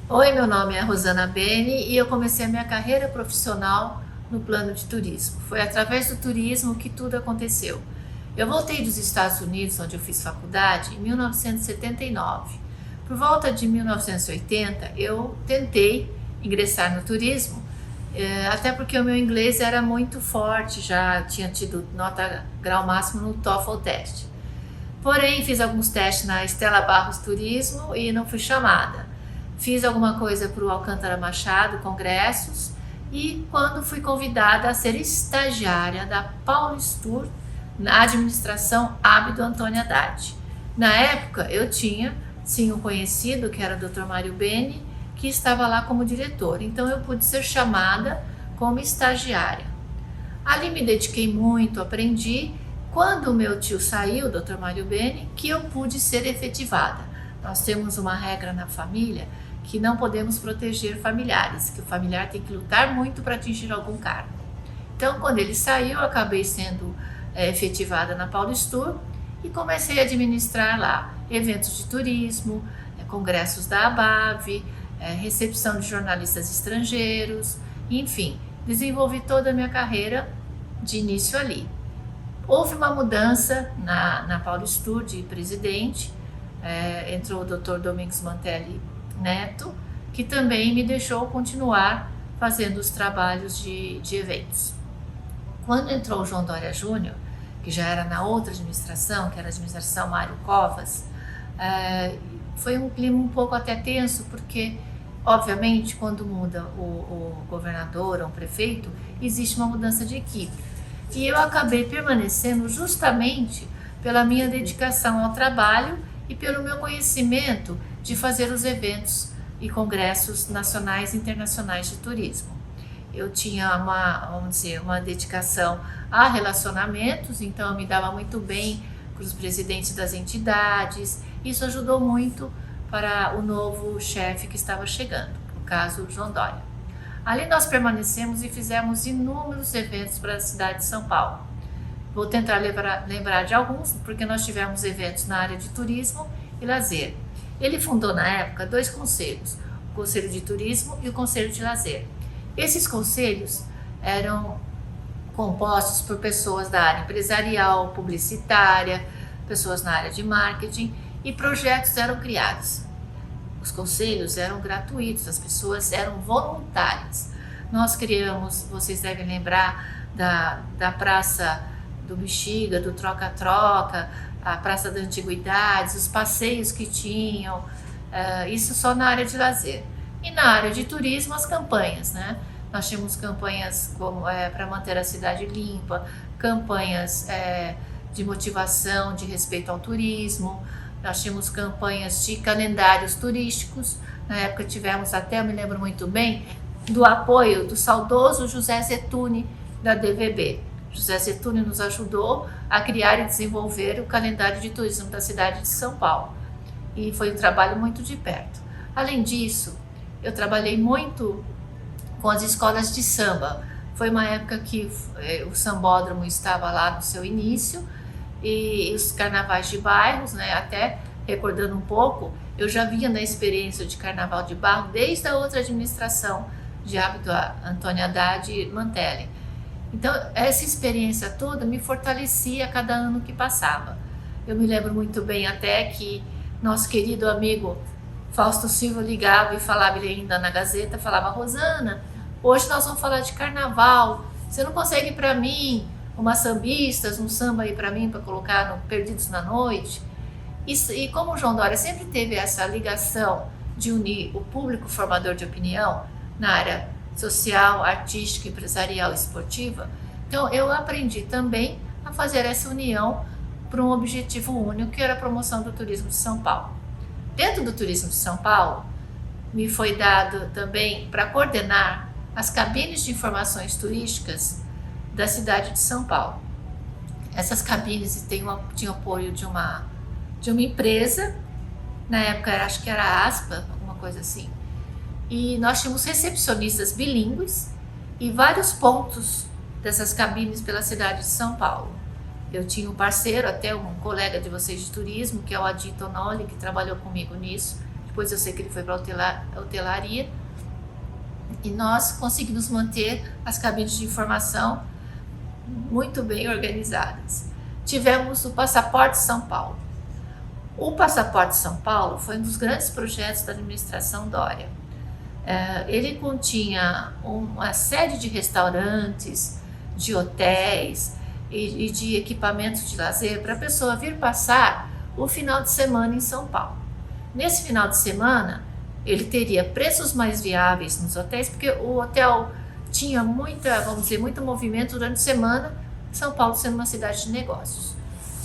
Oi, meu nome é Rosana Beni e eu comecei a minha carreira profissional no plano de turismo. Foi através do turismo que tudo aconteceu. Eu voltei dos Estados Unidos, onde eu fiz faculdade, em 1979. Por volta de 1980, eu tentei ingressar no turismo, até porque o meu inglês era muito forte, já tinha tido nota grau máximo no TOEFL teste. Porém, fiz alguns testes na Stella Barros Turismo e não fui chamada. Fiz alguma coisa para o Alcântara Machado, congressos, e quando fui convidada a ser estagiária da Paulistur na administração Ábido Antônio Haddad. Na época, eu tinha, sim, um conhecido, que era o Dr. Mário Beni, que estava lá como diretor. Então, eu pude ser chamada como estagiária. Ali me dediquei muito, aprendi. Quando o meu tio saiu, o Dr. Mário Beni, que eu pude ser efetivada. Nós temos uma regra na família que não podemos proteger familiares, que o familiar tem que lutar muito para atingir algum cargo. Então, quando ele saiu, eu acabei sendo efetivada na Paulistur e comecei a administrar lá eventos de turismo, congressos da ABAV, recepção de jornalistas estrangeiros, enfim, desenvolvi toda a minha carreira de início ali. Houve uma mudança na Paulistur de presidente, entrou o Dr. Domingos Mantelli Neto, que também me deixou continuar fazendo os trabalhos de eventos. Quando entrou o João Dória Júnior, que já era na outra administração, que era a administração Mário Covas, foi um clima um pouco até tenso, porque, obviamente, quando muda o governador ou o prefeito, existe uma mudança de equipe. E eu acabei permanecendo justamente pela minha dedicação ao trabalho e pelo meu conhecimento de fazer os eventos e congressos nacionais e internacionais de turismo. Eu tinha uma dedicação a relacionamentos, então eu me dava muito bem com os presidentes das entidades. Isso ajudou muito para o novo chefe que estava chegando, no caso, João Dória. Ali nós permanecemos e fizemos inúmeros eventos para a cidade de São Paulo. Vou tentar lembrar de alguns, porque nós tivemos eventos na área de turismo e lazer. Ele fundou na época 2 conselhos, o Conselho de Turismo e o Conselho de Lazer. Esses conselhos eram compostos por pessoas da área empresarial, publicitária, pessoas na área de marketing, e projetos eram criados. Os conselhos eram gratuitos, as pessoas eram voluntárias. Nós criamos, vocês devem lembrar, da Praça do Bexiga, do Troca-Troca, a Praça das Antiguidades, os passeios que tinham, isso só na área de lazer. E na área de turismo, as campanhas, né? Nós tínhamos campanhas para manter a cidade limpa, campanhas de motivação, de respeito ao turismo. Nós tínhamos campanhas de calendários turísticos. Na época tivemos até, eu me lembro muito bem, do apoio do saudoso José Zettuni, da DVB. José Zettuni nos ajudou a criar e desenvolver o calendário de turismo da cidade de São Paulo. E foi um trabalho muito de perto. Além disso, eu trabalhei muito com as escolas de samba. Foi uma época que o sambódromo estava lá no seu início, e os carnavais de bairros, né, até recordando um pouco, eu já vinha na experiência de carnaval de bairro desde a outra administração de Ábido Antônio Haddad e Mantelli. Então, essa experiência toda me fortalecia a cada ano que passava. Eu me lembro muito bem até que nosso querido amigo Fausto Silva ligava e falava, ele ainda na Gazeta, falava: Rosana, hoje nós vamos falar de carnaval, você não consegue para mim umas sambistas, um samba aí para mim, para colocar no Perdidos na Noite? E como o João Dória sempre teve essa ligação de unir o público formador de opinião na área social, artística, empresarial e esportiva, então eu aprendi também a fazer essa união para um objetivo único, que era a promoção do turismo de São Paulo. Dentro do turismo de São Paulo, me foi dado também para coordenar as cabines de informações turísticas da cidade de São Paulo. Essas cabines tinham apoio de uma empresa, na época acho que era a Aspa, alguma coisa assim, e nós tínhamos recepcionistas bilíngues e vários pontos dessas cabines pela cidade de São Paulo. Eu tinha um parceiro, até um colega de vocês de turismo, que é o Adi Tonoli, que trabalhou comigo nisso. Depois eu sei que ele foi para a hotelaria. E nós conseguimos manter as cabines de informação muito bem organizadas. Tivemos o Passaporte São Paulo. O Passaporte São Paulo foi um dos grandes projetos da administração Dória. Ele continha uma série de restaurantes, de hotéis e de equipamentos de lazer para a pessoa vir passar o final de semana em São Paulo. Nesse final de semana, ele teria preços mais viáveis nos hotéis, porque o hotel tinha muito movimento durante a semana, São Paulo sendo uma cidade de negócios.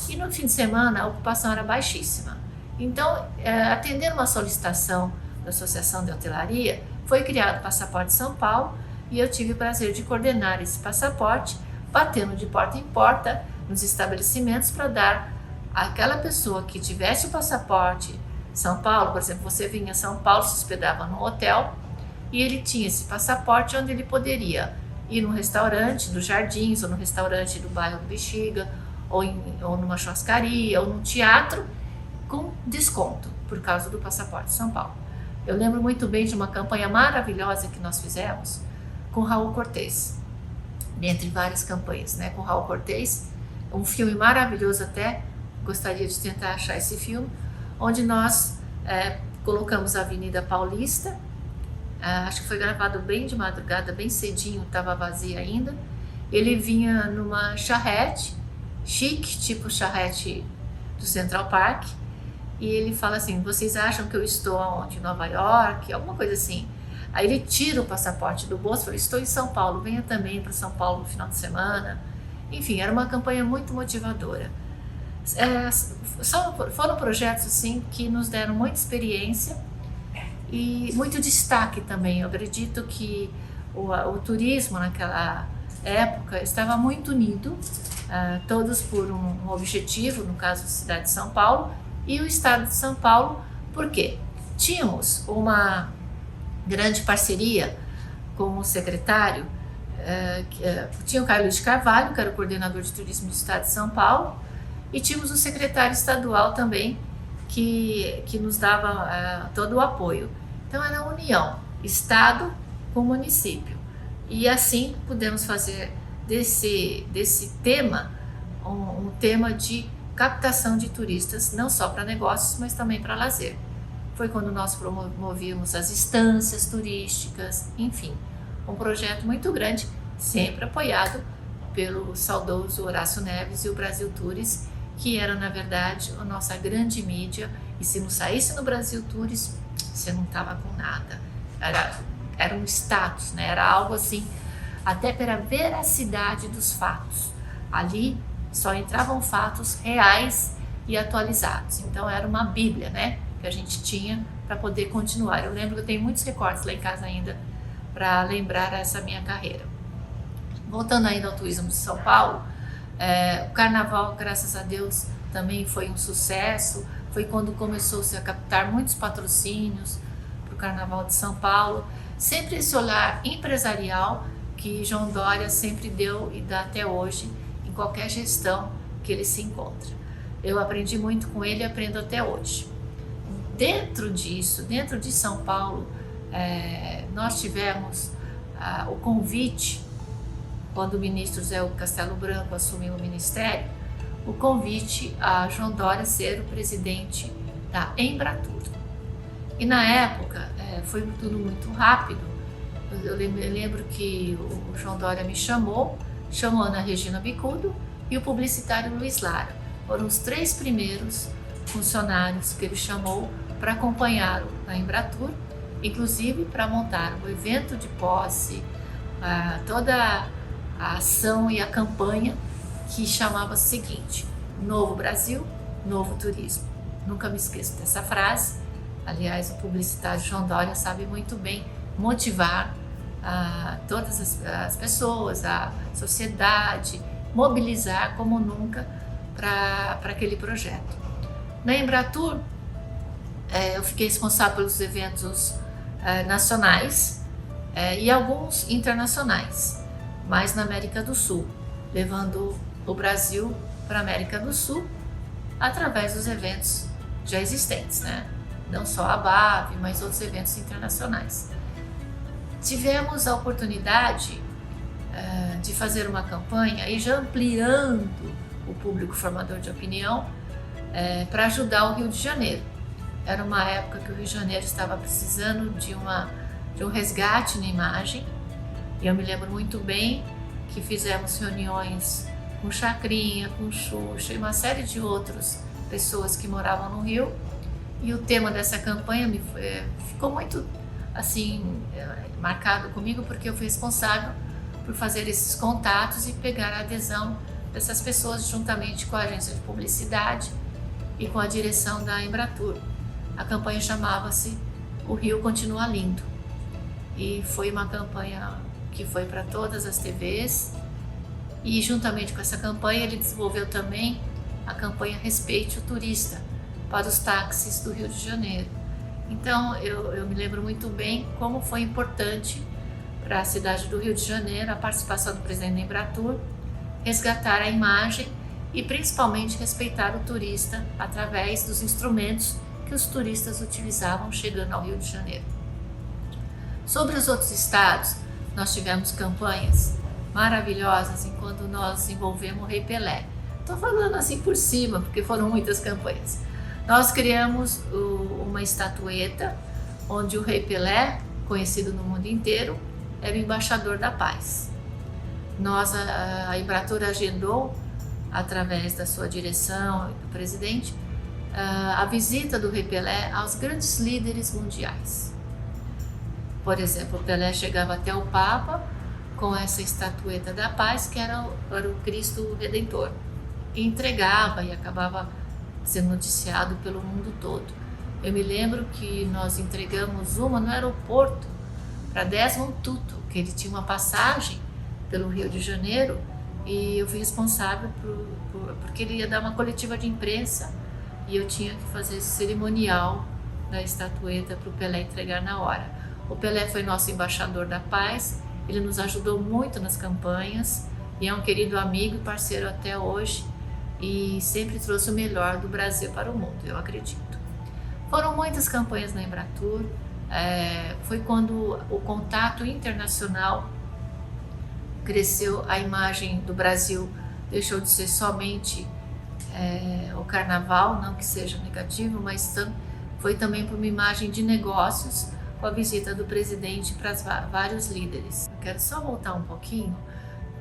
E no fim de semana, a ocupação era baixíssima. Então, atendendo uma solicitação da Associação de Hotelaria, foi criado o Passaporte São Paulo e eu tive o prazer de coordenar esse passaporte, batendo de porta em porta nos estabelecimentos para dar àquela pessoa que tivesse o passaporte São Paulo, por exemplo, você vinha a São Paulo, se hospedava num hotel e ele tinha esse passaporte onde ele poderia ir num restaurante do Jardins ou no restaurante do bairro do Bexiga ou numa churrascaria ou num teatro com desconto por causa do Passaporte São Paulo. Eu lembro muito bem de uma campanha maravilhosa que nós fizemos com Raul Cortez, dentre várias campanhas, né? Com Raul Cortez, um filme maravilhoso até, gostaria de tentar achar esse filme, onde nós colocamos a Avenida Paulista, acho que foi gravado bem de madrugada, bem cedinho, estava vazia ainda. Ele vinha numa charrete, chique, tipo charrete do Central Park, e ele fala assim, vocês acham que eu estou onde? Em Nova York? Alguma coisa assim. Aí ele tira o passaporte do bolso e fala, estou em São Paulo, venha também para São Paulo no final de semana. Enfim, era uma campanha muito motivadora. Foram projetos assim que nos deram muita experiência e muito destaque também. Eu acredito que o turismo naquela época estava muito unido, todos por um objetivo, no caso da cidade de São Paulo e o estado de São Paulo. Por quê? Tínhamos uma grande parceria com o secretário, tinha o Carlos de Carvalho, que era o coordenador de turismo do estado de São Paulo, e tínhamos o secretário estadual também, que nos dava todo o apoio. Então era a união, estado com município. E assim pudemos fazer desse tema um tema de captação de turistas, não só para negócios, mas também para lazer. Foi quando nós promovíamos as estâncias turísticas, enfim, um projeto muito grande, sempre apoiado pelo saudoso Horácio Neves e o Brasil Tours, que era, na verdade, a nossa grande mídia, e se não saísse no Brasil Tours, você não estava com nada. Era um status, né? Era algo assim, até pela veracidade dos fatos. Ali só entravam fatos reais e atualizados. Então era uma bíblia, né? Que a gente tinha para poder continuar. Eu lembro que eu tenho muitos recortes lá em casa ainda para lembrar essa minha carreira. Voltando ainda ao turismo de São Paulo, o carnaval, graças a Deus, também foi um sucesso. Foi quando começou-se a captar muitos patrocínios para o carnaval de São Paulo. Sempre esse olhar empresarial que João Dória sempre deu e dá até hoje em qualquer gestão que ele se encontra. Eu aprendi muito com ele e aprendo até hoje. Dentro disso, dentro de São Paulo, nós tivemos o convite, quando o ministro Zé Castelo Branco assumiu o ministério, o convite a João Dória ser o presidente da Embratur. E na época foi tudo muito rápido. Eu lembro que o João Dória me chamou a Ana Regina Bicudo e o publicitário Luiz Lara. Foram os 3 primeiros funcionários que ele chamou para acompanhá-lo na Embratur, inclusive para montar o evento de posse, toda a ação e a campanha que chamava o seguinte: Novo Brasil, Novo Turismo. Nunca me esqueço dessa frase. Aliás, o publicitário João Dória sabe muito bem motivar todas as pessoas, a sociedade, mobilizar como nunca para aquele projeto. Na Embratur, eu fiquei responsável pelos eventos nacionais e alguns internacionais, mas na América do Sul, levando o Brasil para a América do Sul através dos eventos já existentes, né? Não só a BAV, mas outros eventos internacionais. Tivemos a oportunidade de fazer uma campanha e já ampliando o público formador de opinião para ajudar o Rio de Janeiro. Era uma época que o Rio de Janeiro estava precisando de um resgate na imagem, e eu me lembro muito bem que fizemos reuniões com Chacrinha, com Xuxa e uma série de outras pessoas que moravam no Rio, e o tema dessa campanha ficou muito assim marcado comigo, porque eu fui responsável por fazer esses contatos e pegar a adesão dessas pessoas juntamente com a agência de publicidade e com a direção da Embratur. A campanha chamava-se O Rio Continua Lindo, e foi uma campanha que foi para todas as TVs, e juntamente com essa campanha ele desenvolveu também a campanha Respeite o Turista para os táxis do Rio de Janeiro. Então eu me lembro muito bem como foi importante para a cidade do Rio de Janeiro a participação do presidente da Embratur, resgatar a imagem e principalmente respeitar o turista através dos instrumentos que os turistas utilizavam chegando ao Rio de Janeiro. Sobre os outros estados, nós tivemos campanhas maravilhosas enquanto nós desenvolvemos o Rei Pelé. Estou falando assim por cima, porque foram muitas campanhas. Nós criamos uma estatueta onde o Rei Pelé, conhecido no mundo inteiro, era o embaixador da paz. A Embratur agendou, através da sua direção e do presidente, a visita do Rei Pelé aos grandes líderes mundiais. Por exemplo, o Pelé chegava até o Papa com essa estatueta da paz, que era o Cristo Redentor, e entregava e acabava sendo noticiado pelo mundo todo. Eu me lembro que nós entregamos uma no aeroporto para Desmond Tutu, que ele tinha uma passagem pelo Rio de Janeiro, e eu fui responsável porque ele ia dar uma coletiva de imprensa e eu tinha que fazer esse cerimonial da estatueta para o Pelé entregar na hora. O Pelé foi nosso embaixador da paz, ele nos ajudou muito nas campanhas e é um querido amigo e parceiro até hoje, e sempre trouxe o melhor do Brasil para o mundo, eu acredito. Foram muitas campanhas na Embratur, foi quando o contato internacional cresceu, a imagem do Brasil deixou de ser somente o carnaval, não que seja negativo, mas foi também por uma imagem de negócios com a visita do presidente para vários líderes. Eu quero só voltar um pouquinho.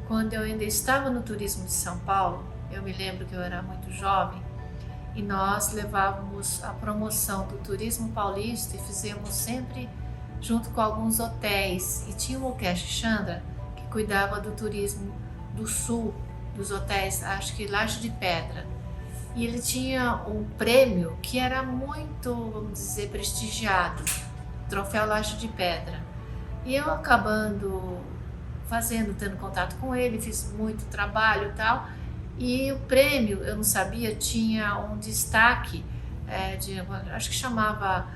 Quando eu ainda estava no turismo de São Paulo, eu me lembro que eu era muito jovem e nós levávamos a promoção do turismo paulista e fizemos sempre junto com alguns hotéis, e tinha o Mukesh Chandra que cuidava do turismo do sul, dos hotéis, acho que Laje de Pedra, e ele tinha um prêmio que era muito, vamos dizer, prestigiado, o Troféu Laje de Pedra, e eu acabando tendo contato com ele, fiz muito trabalho e tal. E o prêmio, eu não sabia, tinha um destaque, acho que chamava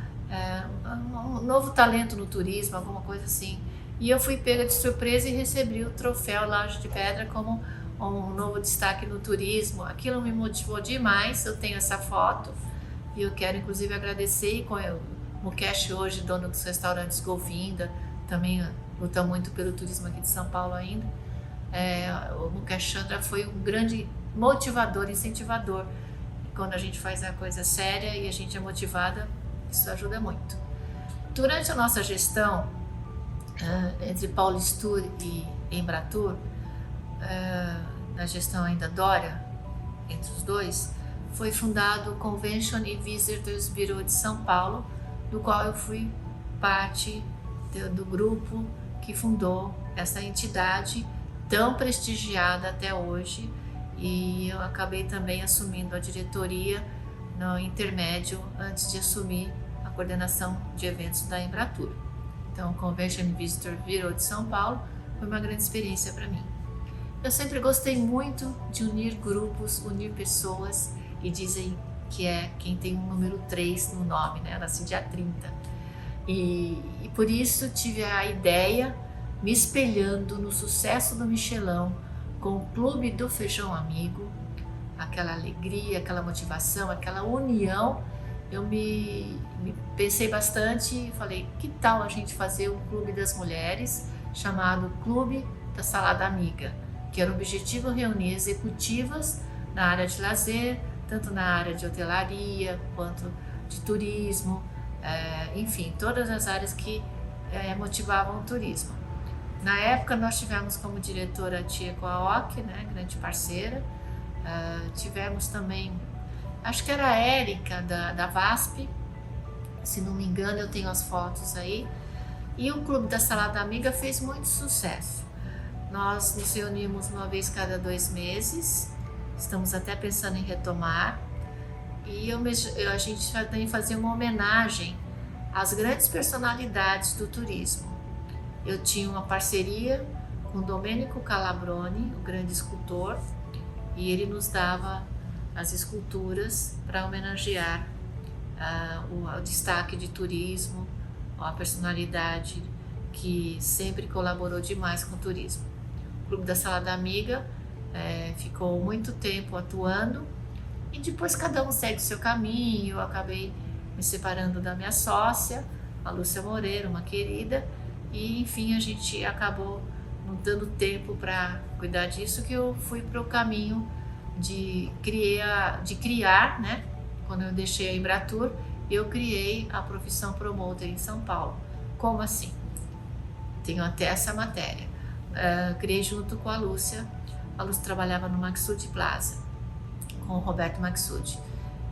um novo talento no turismo, alguma coisa assim. E eu fui pega de surpresa e recebi o troféu Laje de Pedra como um novo destaque no turismo. Aquilo me motivou demais, eu tenho essa foto e eu quero inclusive agradecer. E com o Mukesh hoje, dono dos restaurantes Golfinda, também luta muito pelo turismo aqui de São Paulo ainda. O Mukesh Chandra foi um grande motivador, incentivador. Quando a gente faz a coisa séria e a gente é motivada, isso ajuda muito. Durante a nossa gestão, entre Paulistur e Embratur, na gestão ainda Dória, entre os dois, foi fundado o Convention and Visitors Bureau de São Paulo, do qual eu fui parte do grupo que fundou essa entidade tão prestigiada até hoje, e eu acabei também assumindo a diretoria no intermédio antes de assumir a coordenação de eventos da Embratur. Então, o Convention Visitor Bureau de São Paulo foi uma grande experiência para mim. Eu sempre gostei muito de unir grupos, unir pessoas, e dizem que é quem tem um número 3 no nome, né? Eu nasci dia 30. E por isso tive a ideia, me espelhando no sucesso do Michelão, com o Clube do Feijão Amigo, aquela alegria, aquela motivação, aquela união, eu me pensei bastante e falei, que tal a gente fazer um clube das mulheres chamado Clube da Salada Amiga, que era o objetivo reunir executivas na área de lazer, tanto na área de hotelaria quanto de turismo, enfim, todas as áreas que motivavam o turismo. Na época nós tivemos como diretora a tia Coaoc, né, grande parceira, tivemos também, acho que era a Érica da VASP, se não me engano, eu tenho as fotos aí, e o Clube da Salada Amiga fez muito sucesso. Nós nos reunimos uma vez cada 2 meses, estamos até pensando em retomar, e a gente também fazia uma homenagem às grandes personalidades do turismo. Eu tinha uma parceria com Domênico Calabroni, o grande escultor, e ele nos dava as esculturas para homenagear o destaque de turismo, a personalidade que sempre colaborou demais com o turismo. O Clube da Salada Amiga ficou muito tempo atuando e depois cada um segue o seu caminho. Eu acabei me separando da minha sócia, a Lúcia Moreira, uma querida, e enfim a gente acabou não dando tempo para cuidar disso, que eu fui para o caminho de criar, né? Quando eu deixei a Embratur, eu criei a profissão promoter em São Paulo. Como assim? Tenho até essa matéria. Criei junto com a Lúcia. A Lúcia trabalhava no Maxud Plaza, com o Roberto Maxud.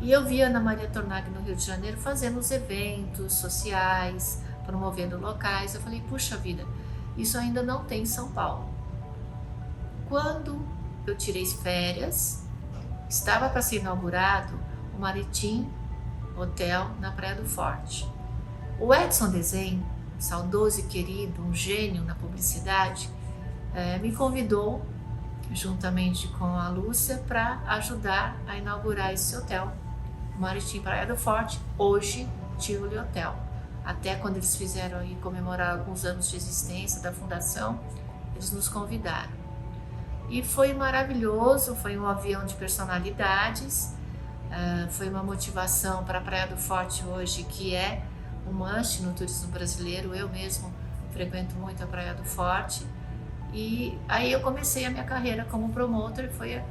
E eu vi a Ana Maria Tornag no Rio de Janeiro fazendo os eventos sociais, promovendo locais. Eu falei, puxa vida, isso ainda não tem em São Paulo. Quando eu tirei férias, estava para ser inaugurado o Maritim Hotel na Praia do Forte. O Edson Desenho, saudoso e querido, um gênio na publicidade, me convidou, juntamente com a Lúcia, para ajudar a inaugurar esse hotel, o Maritim Praia do Forte, hoje Tivoli Hotel. Até quando eles fizeram aí comemorar alguns anos de existência da fundação, eles nos convidaram. E foi maravilhoso, foi um avião de personalidades, foi uma motivação para a Praia do Forte hoje, que é um must no turismo brasileiro. Eu mesmo frequento muito a Praia do Forte. E aí eu comecei a minha carreira como promotor, foi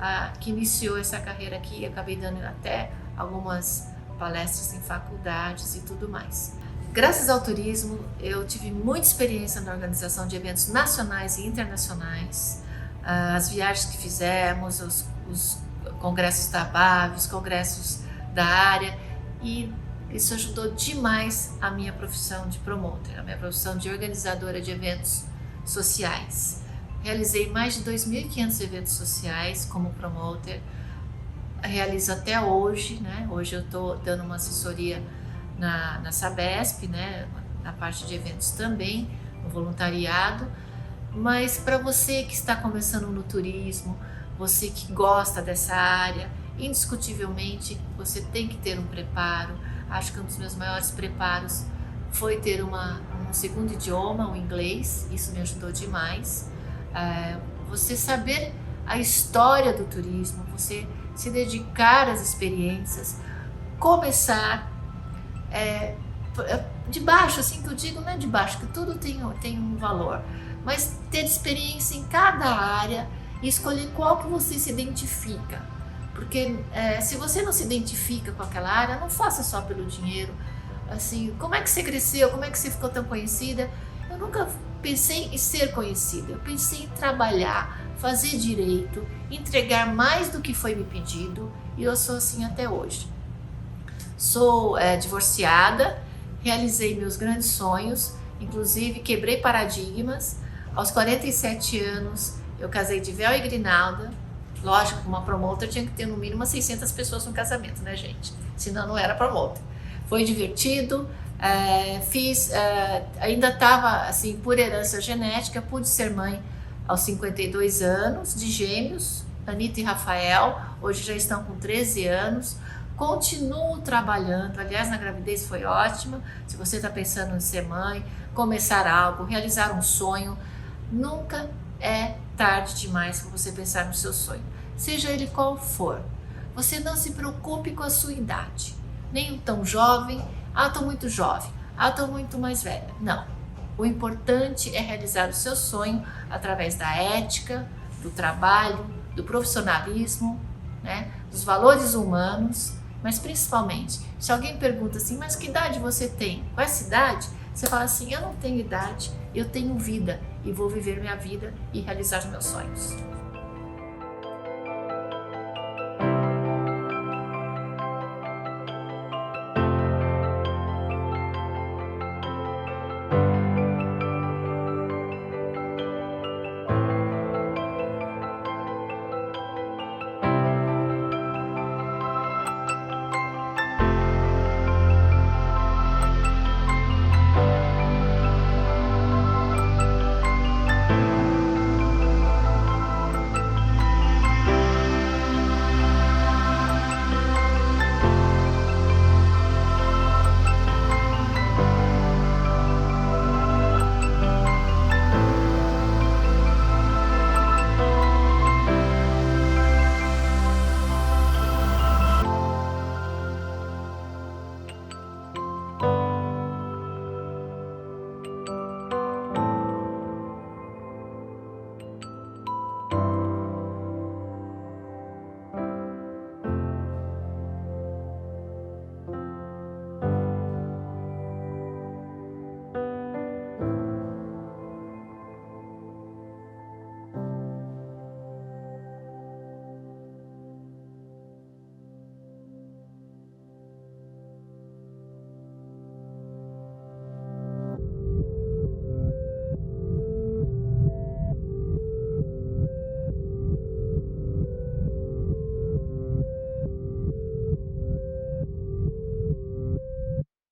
a que iniciou essa carreira aqui. Acabei dando até algumas palestras em faculdades e tudo mais. Graças ao turismo, eu tive muita experiência na organização de eventos nacionais e internacionais. As viagens que fizemos, os congressos da BAV, os congressos da área, e isso ajudou demais a minha profissão de promoter, a minha profissão de organizadora de eventos sociais. Realizei mais de 2.500 eventos sociais como promoter, realizo até hoje, né? Hoje eu estou dando uma assessoria na Sabesp, né? Na parte de eventos também, no voluntariado. Mas para você que está começando no turismo, você que gosta dessa área, indiscutivelmente você tem que ter um preparo. Acho que um dos meus maiores preparos foi ter um segundo idioma, o inglês. Isso me ajudou demais. Você saber a história do turismo, você se dedicar às experiências, começar de baixo, assim que eu digo, não é de baixo, que tudo tem um valor, mas ter experiência em cada área e escolher qual que você se identifica. Porque se você não se identifica com aquela área, não faça só pelo dinheiro. Assim, como é que você cresceu? Como é que você ficou tão conhecida? Eu nunca pensei em ser conhecida. Eu pensei em trabalhar, fazer direito, entregar mais do que foi me pedido, e eu sou assim até hoje. Sou divorciada, realizei meus grandes sonhos, inclusive quebrei paradigmas. Aos 47 anos, eu casei de véu e grinalda. Lógico que uma promoter tinha que ter no mínimo 600 pessoas no casamento, né, gente? Senão não era promoter. Foi divertido, ainda estava assim, por herança genética, pude ser mãe aos 52 anos, de gêmeos, Anitta e Rafael, hoje já estão com 13 anos. Continuo trabalhando, aliás, na gravidez foi ótima. Se você está pensando em ser mãe, começar algo, realizar um sonho, nunca é tarde demais para você pensar no seu sonho. seja ele qual for. Você não se preocupe com a sua idade, nem tão jovem, estou muito jovem, estou muito mais velha. Não, o importante é realizar o seu sonho através da ética, do trabalho, do profissionalismo, né, dos valores humanos, mas principalmente, se alguém pergunta assim, mas que idade você tem? Qual é essa idade? Você fala assim, eu não tenho idade, eu tenho vida e vou viver minha vida e realizar os meus sonhos.